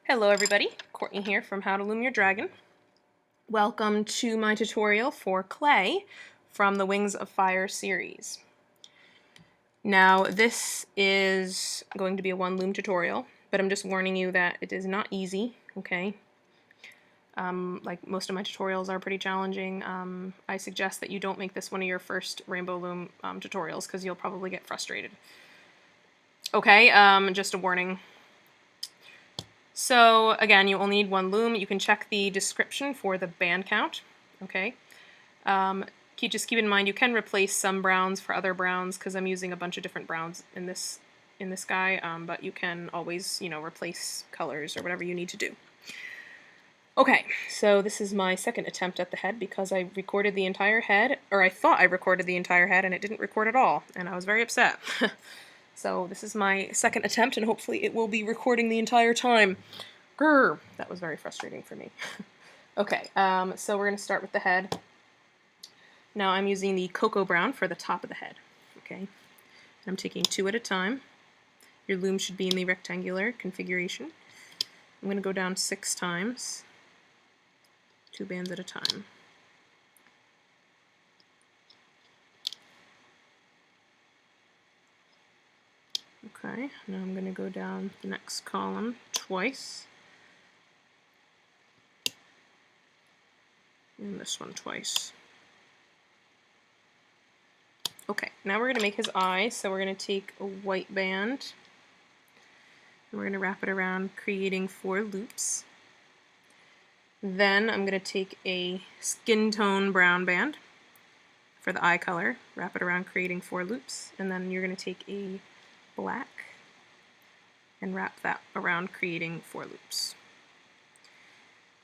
Hello everybody, Courtney here from How to Loom Your Dragon. Welcome to my tutorial for clay from the Wings of Fire series. Now this is going to be a one loom tutorial, but I'm just warning you that it is not easy, okay? Like most of my tutorials are pretty challenging. I suggest that you don't make this one of your first rainbow loom tutorials because you'll probably get frustrated. Okay, just a warning. So again, you only need one loom. You can check the description for the band count, okay? Just keep in mind you can replace some browns for other browns because I'm using a bunch of different browns in this guy, but you can always, replace colors or whatever you need to do. Okay, so this is my second attempt at the head because I recorded the entire head, or I thought I recorded the entire head and it didn't record at all, and I was very upset. So this is my second attempt, and hopefully it will be recording the entire time. Grr! That was very frustrating for me. Okay, so we're going to start with the head. Now I'm using the cocoa brown for the top of the head. Okay, I'm taking 2 at a time. Your loom should be in the rectangular configuration. I'm going to go down 6 times, 2 bands at a time. Okay, now I'm going to go down the next column twice, and this one twice. Okay, now we're going to make his eye, so we're going to take a white band, and we're going to wrap it around, creating 4 loops. Then I'm going to take a skin tone brown band for the eye color, wrap it around, creating 4 loops, and then you're going to take a black and wrap that around, creating 4 loops.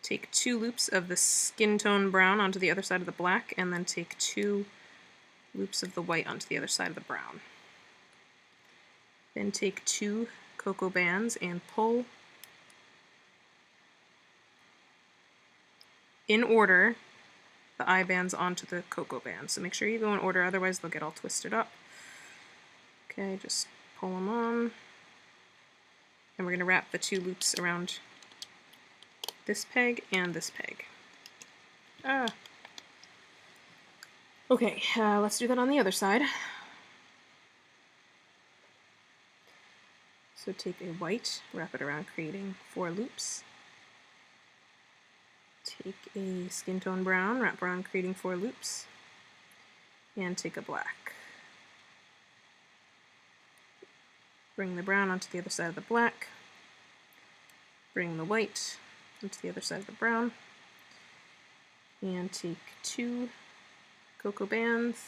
Take 2 loops of the skin tone brown onto the other side of the black, and then take 2 loops of the white onto the other side of the brown. Then take 2 cocoa bands and pull in order the eye bands onto the cocoa bands. So make sure you go in order, otherwise they'll get all twisted up. Okay, just pull them on. And we're going to wrap the 2 loops around this peg and this peg. Okay, let's do that on the other side. So take a white, wrap it around, creating 4 loops. Take a skin tone brown, wrap around, creating 4 loops. And take a black. Bring the brown onto the other side of the black. Bring the white onto the other side of the brown. And take 2 cocoa bands.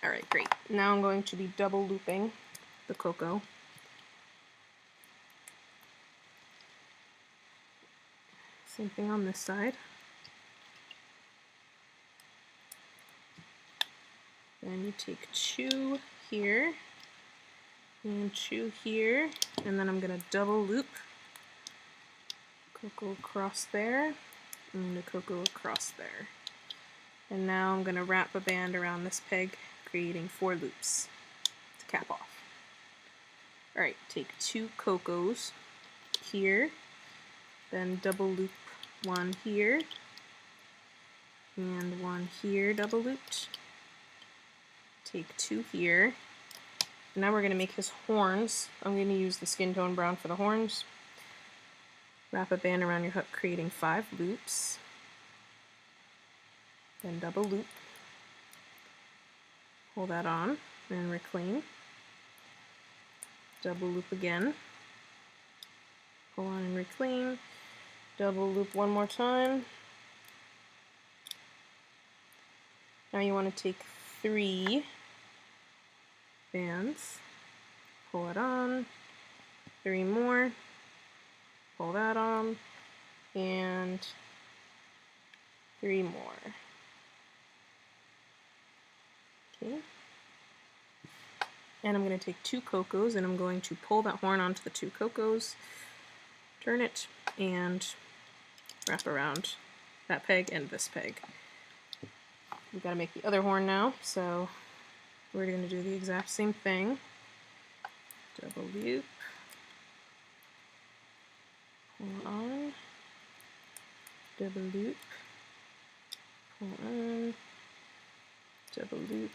Alright, great. Now I'm going to be double looping the cocoa. Same thing on this side. Then you take 2 here and 2 here, and then I'm going to double loop cocoa across there and the cocoa across there. And now I'm going to wrap a band around this peg, creating 4 loops to cap off. Alright, take 2 cocos here, then double loop 1 here, and 1 here double looped. Take 2 here. And now we're going to make his horns. I'm going to use the skin tone brown for the horns. Wrap a band around your hook, creating 5 loops. Then double loop. Pull that on and reclaim. Double loop again. Pull on and reclaim. Double loop one more time. Now you want to take 3 bands, pull it on, 3 more, pull that on, and 3 more. Okay. And I'm going to take 2 cocos and I'm going to pull that horn onto the 2 cocos, turn it, and wrap around that peg and this peg. We've got to make the other horn now, so we're going to do the exact same thing. Double loop, pull on, double loop, pull on, double loop,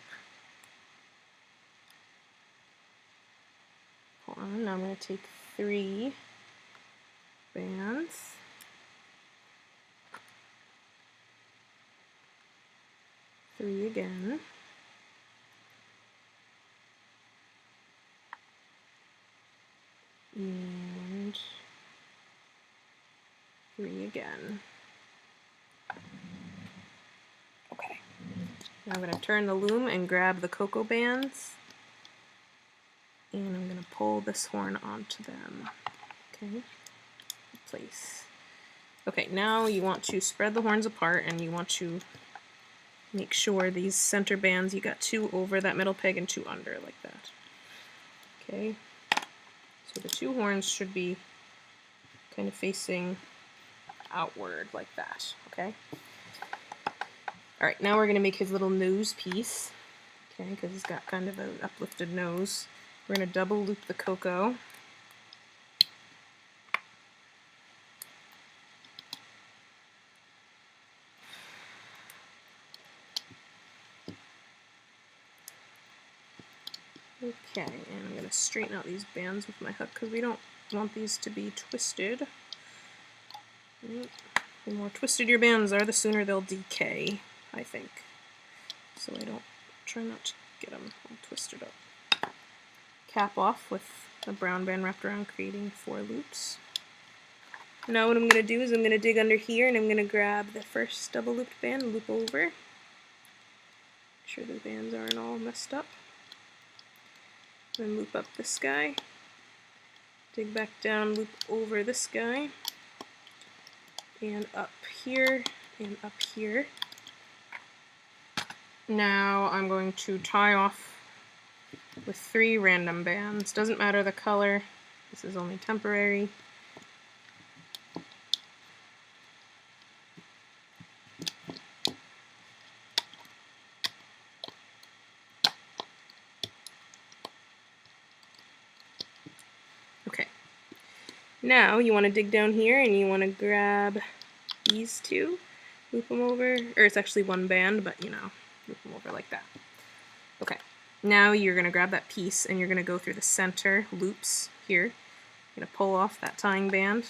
pull on. Now I'm going to take 3 bands, three again, and 3 again. Okay, now I'm going to turn the loom and grab the cocoa bands, and I'm going to pull this horn onto them. Okay, place. Okay, now you want to spread the horns apart and you want to make sure these center bands, you got 2 over that middle peg and 2 under, like that. Okay, so the 2 horns should be kind of facing outward like that, okay? Alright, now we're going to make his little nose piece, okay, because he's got kind of an uplifted nose. We're going to double loop the cocoa. Okay, and I'm going to straighten out these bands with my hook because we don't want these to be twisted. The more twisted your bands are, the sooner they'll decay, I think. So I don't try not to get them all twisted up. Cap off with a brown band wrapped around, creating 4 loops. Now what I'm going to do is I'm going to dig under here and I'm going to grab the first double looped band, loop over. Make sure the bands aren't all messed up. Then loop up this guy, dig back down, loop over this guy, and up here, and up here. Now I'm going to tie off with 3 random bands. Doesn't matter the color, this is only temporary. Now you want to dig down here and you want to grab these 2, loop them over, or it's actually 1 band, but you know, loop them over like that. Okay, now you're going to grab that piece and you're going to go through the center loops here. You're going to pull off that tying band,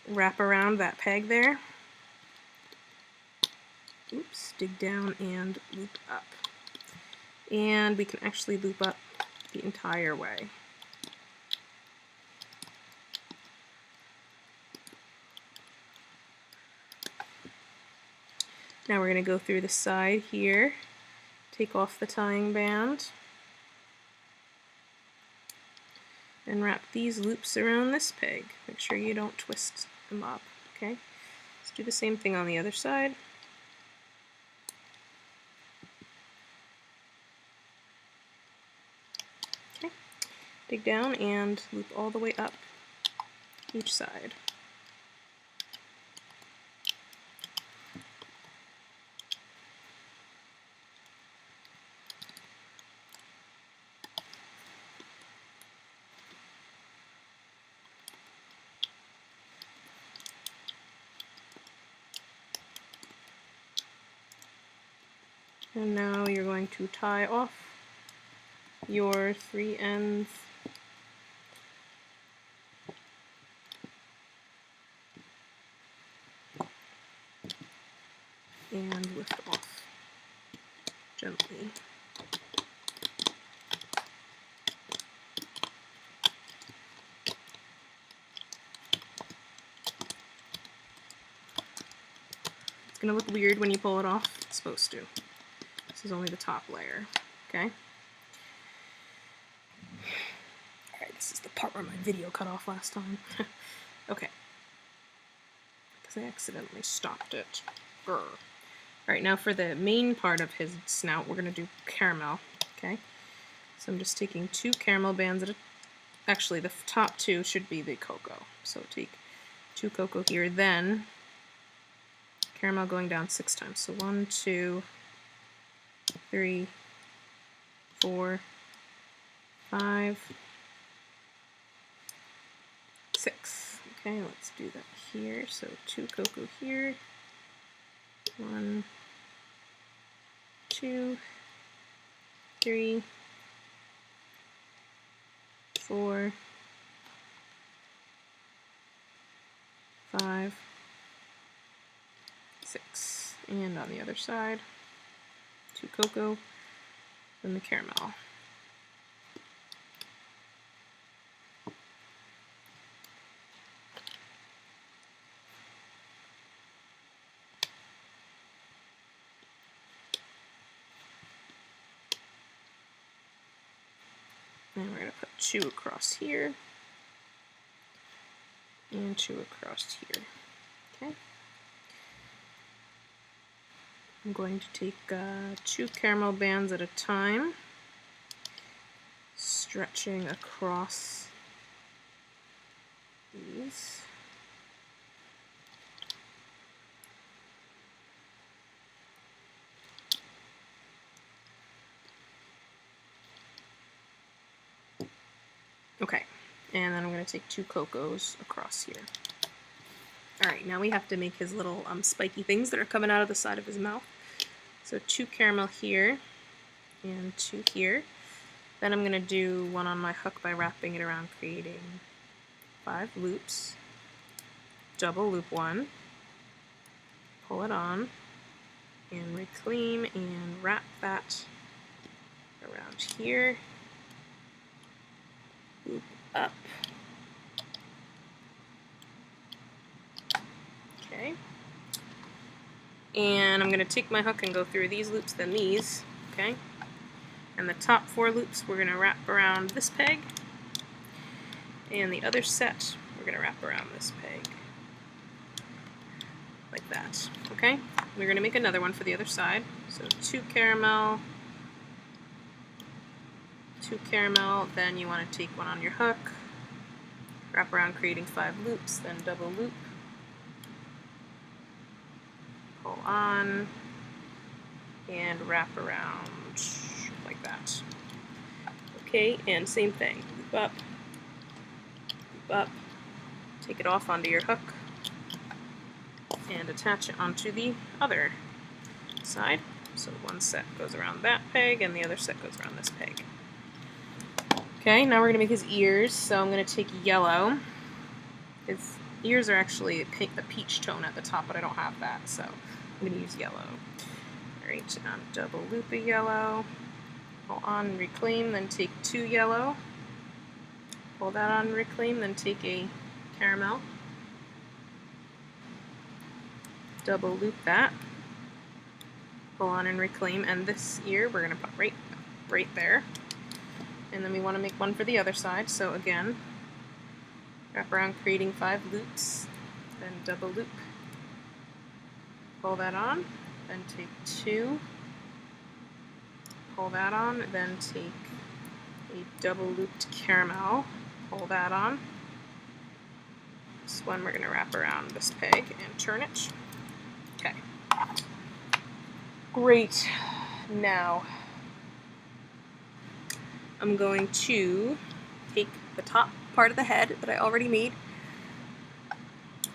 wrap around that peg there, oops, dig down and loop up. And we can actually loop up the entire way. Now we're going to go through the side here, take off the tying band, and wrap these loops around this peg. Make sure you don't twist them up, okay? Let's do the same thing on the other side. Okay, dig down and loop all the way up each side. And now you're going to tie off your 3 ends and lift off gently. It's going to look weird when you pull it off. It's supposed to. This is only the top layer, okay? Alright, this is the part where my video cut off last time. Okay. Because I accidentally stopped it. Alright, now for the main part of his snout, we're going to do caramel. Okay, so I'm just taking 2 caramel bands at a, actually the top 2 should be the cocoa. So take 2 cocoa here, then caramel going down 6 times. So 1, 2, 3, 4, 5, 6. Okay, let's do that here. So 2 cocoa here. 1, 2, 3, 4, 5, 6. And on the other side, 2 cocoa, then the caramel. And we're going to put 2 across here, and 2 across here. Okay. I'm going to take 2 caramel bands at a time, stretching across these. Okay, and then I'm going to take 2 cocos across here. Alright, now we have to make his little spiky things that are coming out of the side of his mouth. So 2 caramel here, and 2 here. Then I'm going to do one on my hook by wrapping it around, creating 5 loops. Double loop 1, pull it on, and reclaim and wrap that around here. Loop up. Okay. And I'm going to take my hook and go through these loops, then these. Okay. And the top 4 loops we're going to wrap around this peg. And the other set we're going to wrap around this peg. Like that. Okay. We're going to make another one for the other side. So 2 caramel. 2 caramel, then you want to take one on your hook, wrap around creating 5 loops, then double loop, pull on, and wrap around like that. Okay, and same thing, loop up, take it off onto your hook, and attach it onto the other side. So one set goes around that peg, and the other set goes around this peg. Okay, now we're going to make his ears, so I'm going to take yellow. His ears are actually a peach tone at the top, but I don't have that, so I'm going to use yellow. Alright, double loop a yellow, pull on, reclaim, then take 2 yellow, pull that on, reclaim, then take a caramel, double loop that, pull on and reclaim, and this ear we're going to put right there. And then we want to make one for the other side, so again, wrap around creating 5 loops, then double loop, pull that on, then take 2, pull that on, then take a double looped caramel, pull that on. This one we're going to wrap around this peg and turn it. Okay. Great. Now, I'm going to take the top part of the head that I already made,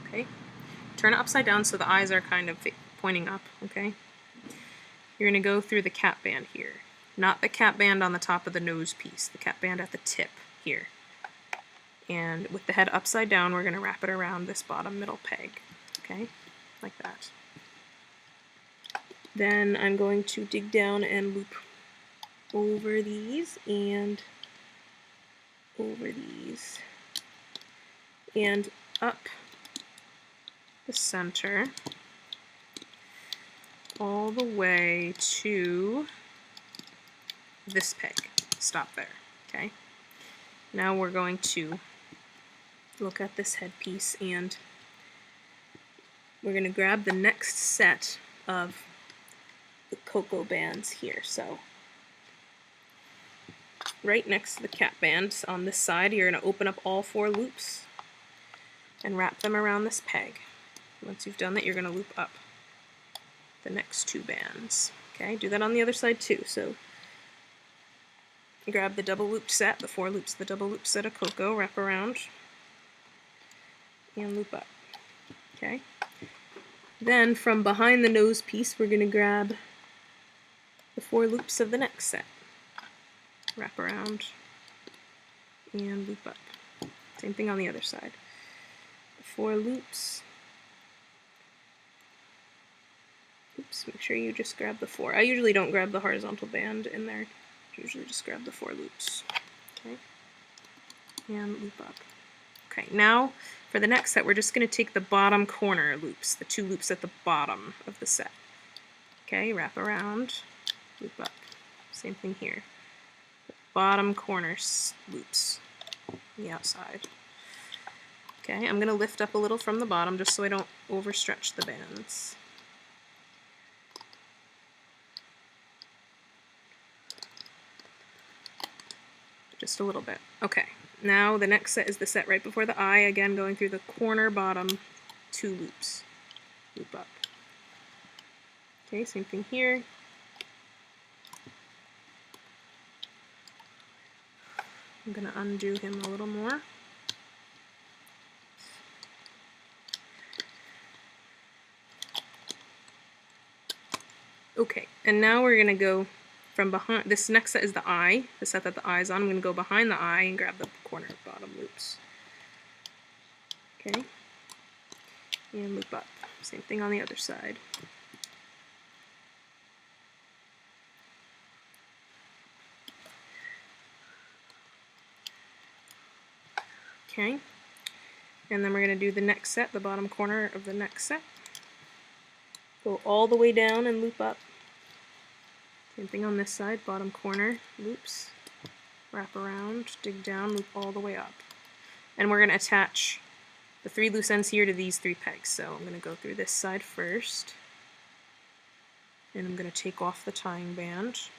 okay, turn it upside down so the eyes are kind of pointing up, okay. You're going to go through the cap band here, not the cap band on the top of the nose piece, the cap band at the tip here. And with the head upside down, we're going to wrap it around this bottom middle peg, okay, like that. Then I'm going to dig down and loop over these and over these and up the center all the way to this peg. Stop there, okay? Now we're going to look at this headpiece and we're going to grab the next set of the cocoa bands here. So right next to the cap band on this side, you're going to open up all 4 loops and wrap them around this peg. Once you've done that, you're going to loop up the next 2 bands. Okay, do that on the other side too. So grab the double looped set, the 4 loops, the double looped set of Cocoa, wrap around, and loop up. Okay. Then from behind the nose piece, we're going to grab the 4 loops of the next set, wrap around, and loop up. Same thing on the other side. 4 loops. Oops, make sure you just grab the 4. I usually don't grab the horizontal band in there. Usually just grab the 4 loops. Okay, and loop up. Okay, now for the next set, we're just going to take the bottom corner loops, the 2 loops at the bottom of the set. Okay, wrap around, loop up. Same thing here. The bottom corner loops on the outside. Okay, I'm going to lift up a little from the bottom just so I don't overstretch the bands. Just a little bit. Okay, now the next set is the set right before the eye, again going through the corner bottom 2 loops. Loop up. Okay, same thing here. I'm going to undo him a little more. Okay, and now we're going to go from behind. This next set is the eye, the set that the eye's on. I'm going to go behind the eye and grab the corner bottom loops. Okay, and loop up. Same thing on the other side. Okay, and then we're going to do the next set, the bottom corner of the next set. Go all the way down and loop up. Same thing on this side, bottom corner, loops, wrap around, dig down, loop all the way up. And we're going to attach the 3 loose ends here to these 3 pegs. So I'm going to go through this side first, and I'm going to take off the tying band.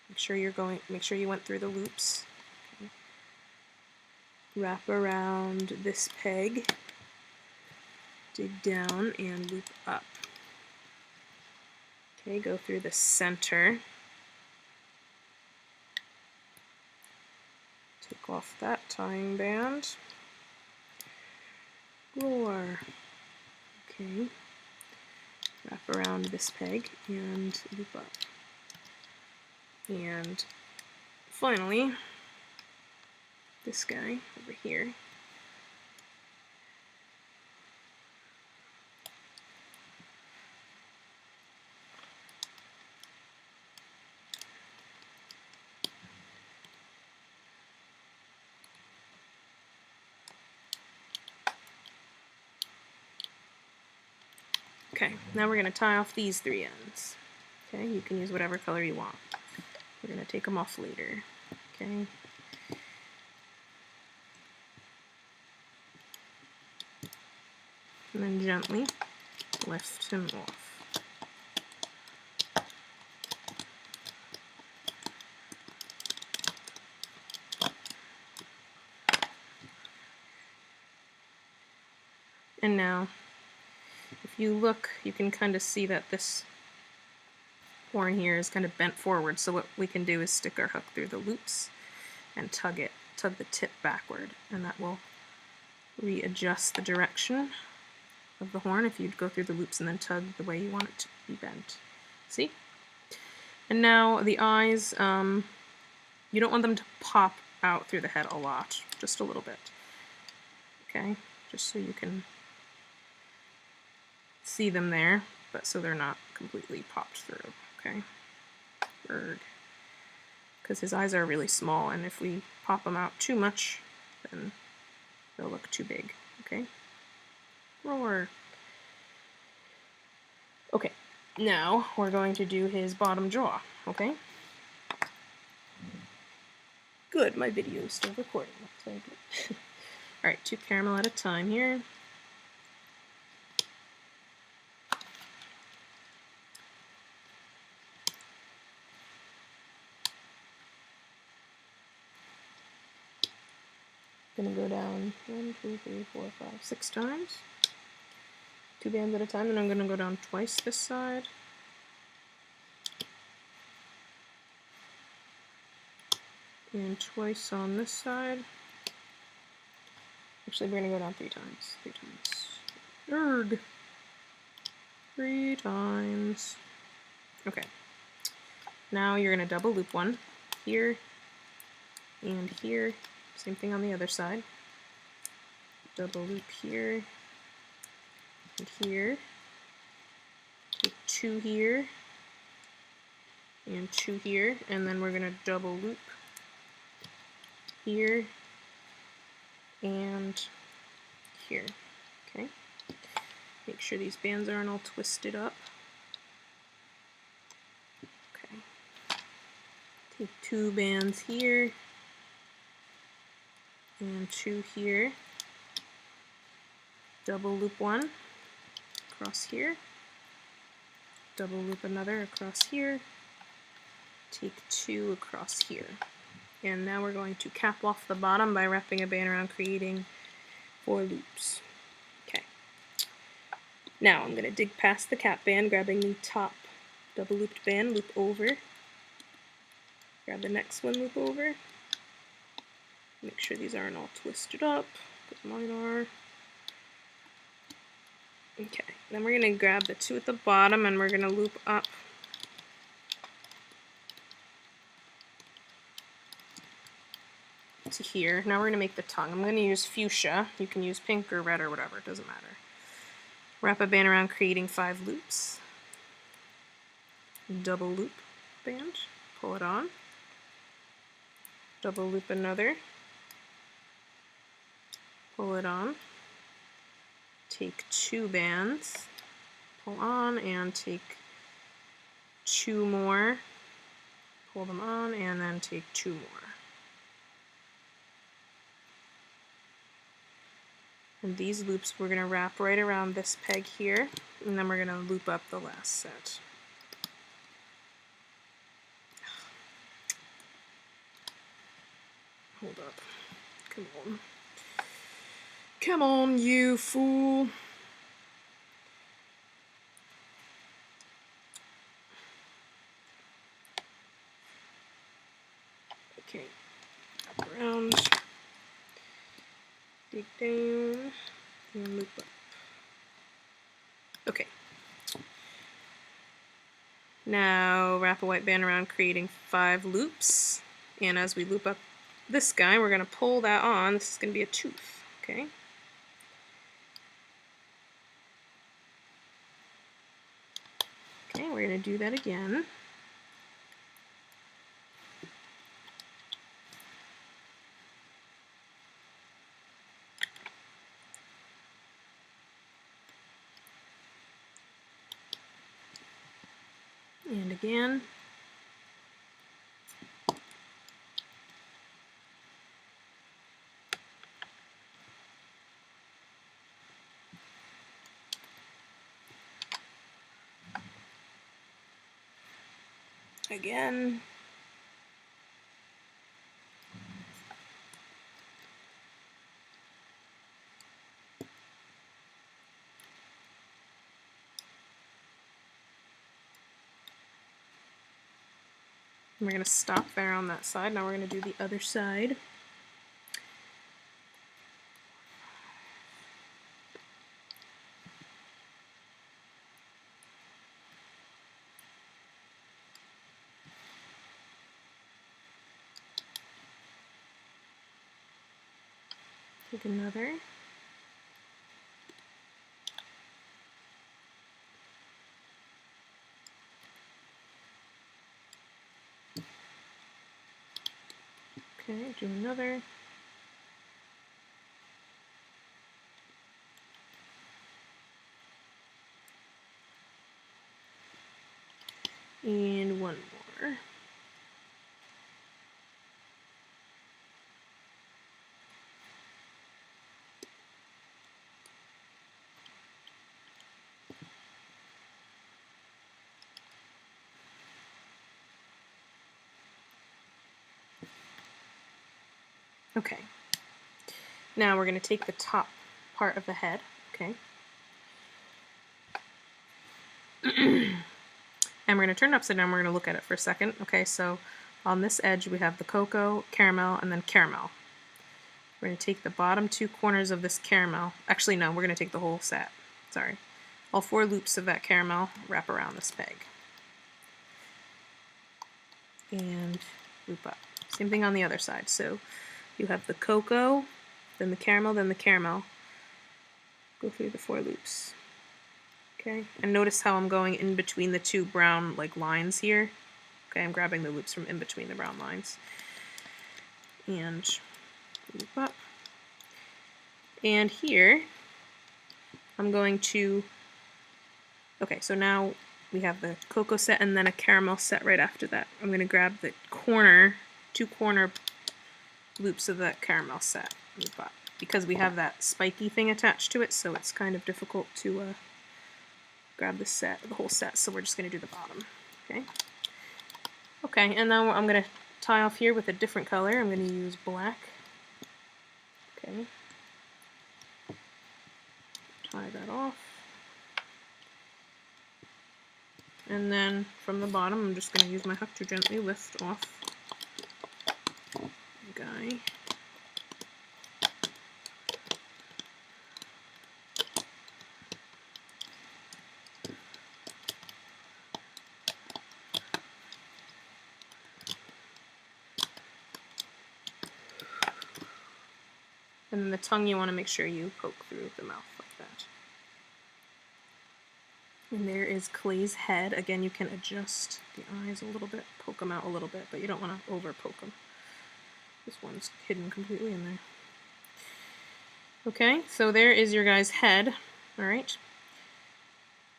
Make sure you went through the loops. Okay. Wrap around this peg, dig down, and loop up. Okay, go through the center. Take off that tying band. Roar. Okay. Wrap around this peg and loop up. And finally, this guy over here. Okay, now we're going to tie off these 3 ends. Okay, you can use whatever color you want. We're going to take them off later. Okay. And then gently lift him off. And now, if you look, you can kind of see that this horn here is kind of bent forward, so what we can do is stick our hook through the loops and tug the tip backward, and that will readjust the direction of the horn if you'd go through the loops and then tug the way you want it to be bent. See? And now the eyes, you don't want them to pop out through the head a lot, just a little bit. Okay? Just so you can see them there, but so they're not completely popped through. Okay? Bird. Because his eyes are really small, and if we pop them out too much, then they'll look too big. Okay? Roar. Okay, now we're going to do his bottom jaw. Okay? Good, my video is still recording. That's very good. Alright, 2 caramel at a time here. Gonna go down 1, 2, 3, 4, 5, 6 times. 2 bands at a time, and I'm gonna go down twice this side. And twice on this side. Actually, we're gonna go down 3 times. 3 times. Erg! 3 times. Okay. Now you're gonna double loop one here and here. Same thing on the other side. Double loop here and here. Take 2 here and 2 here, and then we're gonna double loop here and here. Okay. Make sure these bands aren't all twisted up. Okay. Take 2 bands here and 2 here. Double loop one across here. Double loop another across here. Take 2 across here. And now we're going to cap off the bottom by wrapping a band around, creating 4 loops. Okay. Now I'm going to dig past the cap band, grabbing the top double looped band, loop over. Grab the next one, loop over. Make sure these aren't all twisted up, because mine are. Okay, then we're going to grab the 2 at the bottom and we're going to loop up to here. Now we're going to make the tongue. I'm going to use fuchsia. You can use pink or red or whatever, it doesn't matter. Wrap a band around, creating 5 loops. Double loop band, pull it on. Double loop another. Pull it on. Take 2 bands, pull on, and take 2 more. Pull them on, and then take 2 more. And these loops we're going to wrap right around this peg here, and then we're going to loop up the last set. Hold up. Come on. Come on, you fool. Okay. Wrap around. Dig down. And loop up. Okay. Now wrap a white band around, creating 5 loops. And as we loop up this guy, we're going to pull that on. This is going to be a tooth. Okay. Okay, we're going to do that again. And again. Again. And we're going to stop there on that side. Now we're going to do the other side. Take another. Okay, do another. And one more. Okay. Now we're going to take the top part of the head, okay? And we're going to turn it upside down. We're going to look at it for a second. Okay, so on this edge we have the cocoa, caramel, and then caramel. We're going to take the bottom 2 corners of this caramel. Actually, no, we're going to take the whole set. Sorry. All 4 loops of that caramel wrap around this peg. And loop up. Same thing on the other side. So you have the cocoa, then the caramel, then the caramel. Go through the 4 loops. Okay, and notice how I'm going in between the 2 brown lines here. Okay, I'm grabbing the loops from in between the brown lines. And loop up. And here, I'm going to, okay, so now we have the cocoa set and then a caramel set right after that. I'm going to grab the 2 corner loops of that caramel set, loop up, because we have that spiky thing attached to it, so it's kind of difficult to grab the whole set, so we're just going to do the bottom. Okay. Okay, and now I'm going to tie off here with a different color. I'm going to use black. Okay. Tie that off. And then from the bottom, I'm just going to use my hook to gently lift off the guy. And then the tongue, you want to make sure you poke through the mouth like that. And there is Clay's head. Again, you can adjust the eyes a little bit, poke them out a little bit, but you don't want to over poke them. This one's hidden completely in there. Okay, so there is your guy's head. Alright.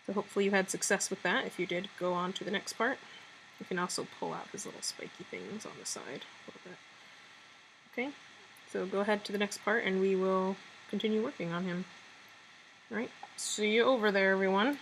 So hopefully you had success with that. If you did, go on to the next part. You can also pull out his little spiky things on the side a little bit. Okay. So go ahead to the next part and we will continue working on him. Alright, see you over there, everyone.